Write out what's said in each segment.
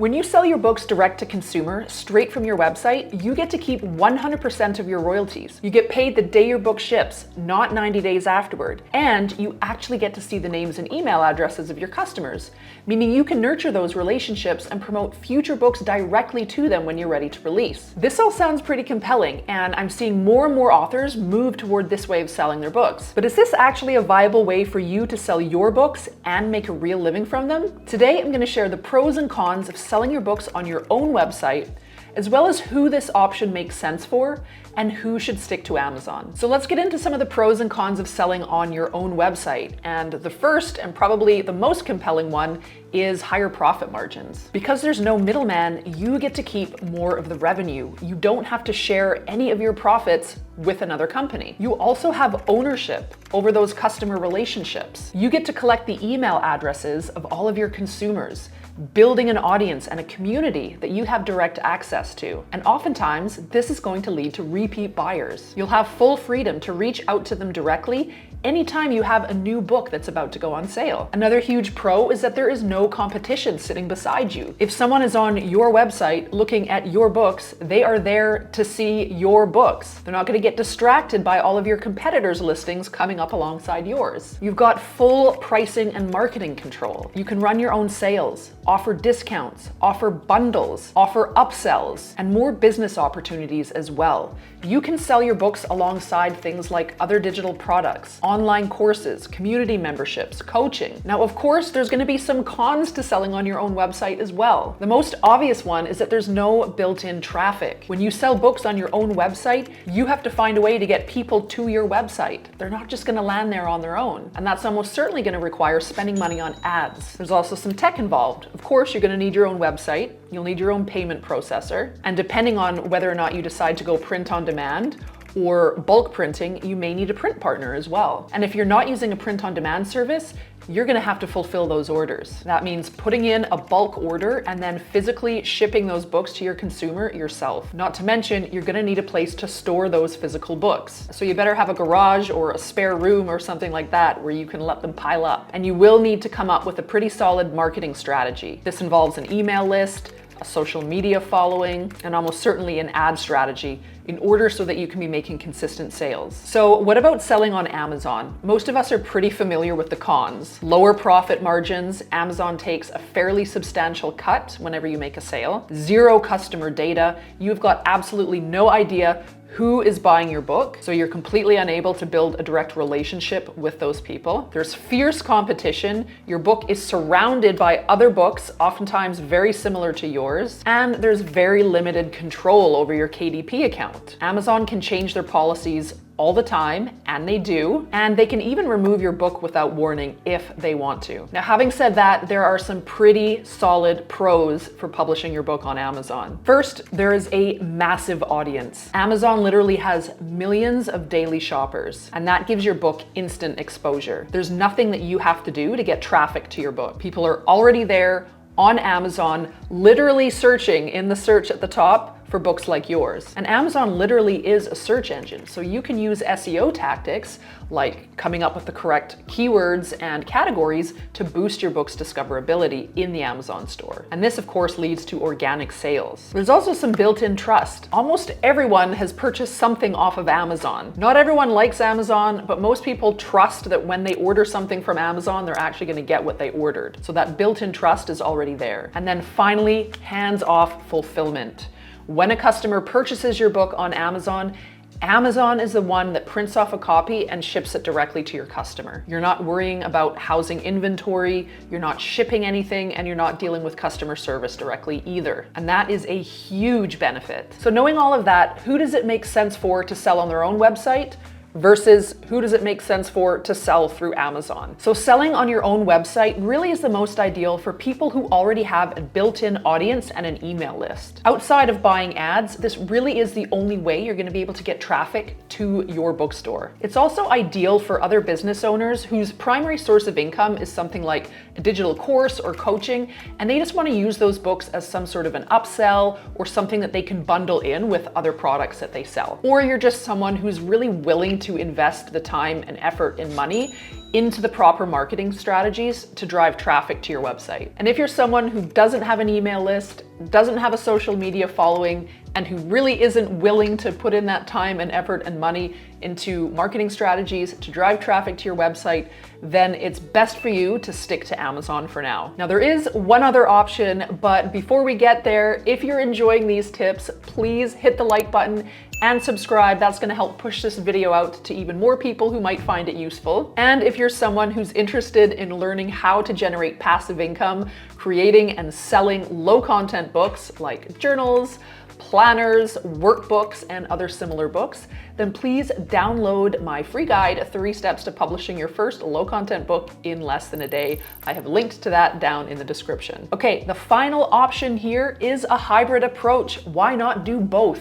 When you sell your books direct to consumer, straight from your website, you get to keep 100% of your royalties. You get paid the day your book ships, not 90 days afterward. And you actually get to see the names and email addresses of your customers, meaning you can nurture those relationships and promote future books directly to them when you're ready to release. This all sounds pretty compelling, and I'm seeing more and more authors move toward this way of selling their books. But is this actually a viable way for you to sell your books and make a real living from them? Today, I'm going to share the pros and cons of selling your books on your own website, as well as who this option makes sense for and who should stick to Amazon. So let's get into some of the pros and cons of selling on your own website. And the first and probably the most compelling one is higher profit margins. Because there's no middleman, you get to keep more of the revenue. You don't have to share any of your profits with another company. You also have ownership over those customer relationships. You get to collect the email addresses of all of your consumers, building an audience and a community that you have direct access to. And oftentimes, this is going to lead to repeat buyers. You'll have full freedom to reach out to them directly anytime you have a new book that's about to go on sale. Another huge pro is that there is no competition sitting beside you. If someone is on your website looking at your books, they are there to see your books. They're not going to get distracted by all of your competitors' listings coming up alongside yours. You've got full pricing and marketing control. You can run your own sales, offer discounts, offer bundles, offer upsells, and more business opportunities as well. You can sell your books alongside things like other digital products, online courses, community memberships, coaching. Now, of course, there's going to be some cons to selling on your own website as well. The most obvious one is that there's no built-in traffic. When you sell books on your own website, you have to find a way to get people to your website. They're not just going to land there on their own. And that's almost certainly going to require spending money on ads. There's also some tech involved. Of course, you're going to need your own website. You'll need your own payment processor. And depending on whether or not you decide to go print on demand or bulk printing, you may need a print partner as well. And if you're not using a print on demand service, you're going to have to fulfill those orders. That means putting in a bulk order and then physically shipping those books to your consumer yourself. Not to mention, you're going to need a place to store those physical books. So you better have a garage or a spare room or something like that where you can let them pile up. And you will need to come up with a pretty solid marketing strategy. This involves an email list, a social media following, and almost certainly an ad strategy in order so that you can be making consistent sales. So what about selling on Amazon? Most of us are pretty familiar with the cons. Lower profit margins, Amazon takes a fairly substantial cut whenever you make a sale. Zero customer data. You've got absolutely no idea who is buying your book, so you're completely unable to build a direct relationship with those people. There's fierce competition. Your book is surrounded by other books, oftentimes very similar to yours, and there's very limited control over your KDP account. Amazon can change their policies all the time, and they do, and they can even remove your book without warning if they want to. Now, having said that, there are some pretty solid pros for publishing your book on Amazon. First, there is a massive audience. Amazon literally has millions of daily shoppers, and that gives your book instant exposure. There's nothing that you have to do to get traffic to your book. People are already there on Amazon, literally searching in the search at the top for books like yours. And Amazon literally is a search engine, so you can use SEO tactics like coming up with the correct keywords and categories to boost your book's discoverability in the Amazon store. And this, of course, leads to organic sales. There's also some built-in trust. Almost everyone has purchased something off of Amazon. Not everyone likes Amazon, but most people trust that when they order something from Amazon, they're actually going to get what they ordered. So that built-in trust is already there. And then finally, hands-off fulfillment. When a customer purchases your book on Amazon, Amazon is the one that prints off a copy and ships it directly to your customer. You're not worrying about housing inventory, you're not shipping anything, and you're not dealing with customer service directly either. And that is a huge benefit. So knowing all of that, who does it make sense for to sell on their own website versus who does it make sense for to sell through Amazon? So selling on your own website really is the most ideal for people who already have a built-in audience and an email list. Outside of buying ads, this really is the only way you're going to be able to get traffic to your bookstore. It's also ideal for other business owners whose primary source of income is something like a digital course or coaching, and they just want to use those books as some sort of an upsell or something that they can bundle in with other products that they sell. Or you're just someone who's really willing to invest the time and effort and money into the proper marketing strategies to drive traffic to your website. And if you're someone who doesn't have an email list, doesn't have a social media following, and who really isn't willing to put in that time and effort and money into marketing strategies to drive traffic to your website, then it's best for you to stick to Amazon for now. Now, there is one other option, but before we get there, if you're enjoying these tips, please hit the like button and subscribe. That's gonna help push this video out to even more people who might find it useful. And if you're someone who's interested in learning how to generate passive income, creating and selling low content books like journals, planners, workbooks, and other similar books, then please download my free guide, 3 Steps to Publishing Your First Low Content Book in Less Than a Day. I have linked to that down in the description. Okay, the final option here is a hybrid approach. Why not do both?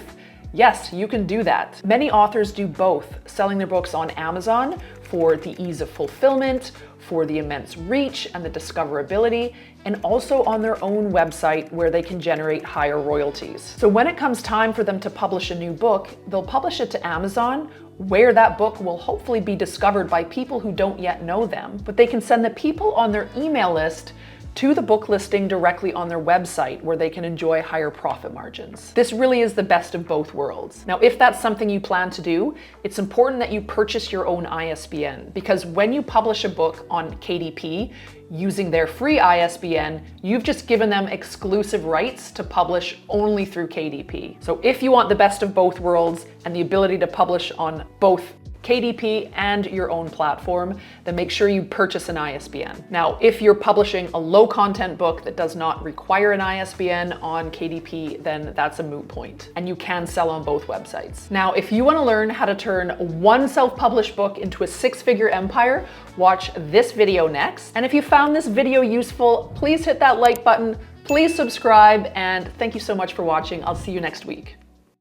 Yes, you can do that. Many authors do both, selling their books on Amazon for the ease of fulfillment, for the immense reach and the discoverability, and also on their own website where they can generate higher royalties. So when it comes time for them to publish a new book, they'll publish it to Amazon, where that book will hopefully be discovered by people who don't yet know them, but they can send the people on their email list to the book listing directly on their website where they can enjoy higher profit margins. This really is the best of both worlds. Now, if that's something you plan to do, it's important that you purchase your own ISBN, because when you publish a book on KDP using their free ISBN, you've just given them exclusive rights to publish only through KDP. So if you want the best of both worlds and the ability to publish on both KDP and your own platform, then make sure you purchase an ISBN. Now, if you're publishing a low content book that does not require an ISBN on KDP, then that's a moot point, and you can sell on both websites. Now, if you want to learn how to turn one self-published book into a 6-figure empire, watch this video next. And if you found this video useful, please hit that like button, please subscribe, and thank you so much for watching. I'll see you next week.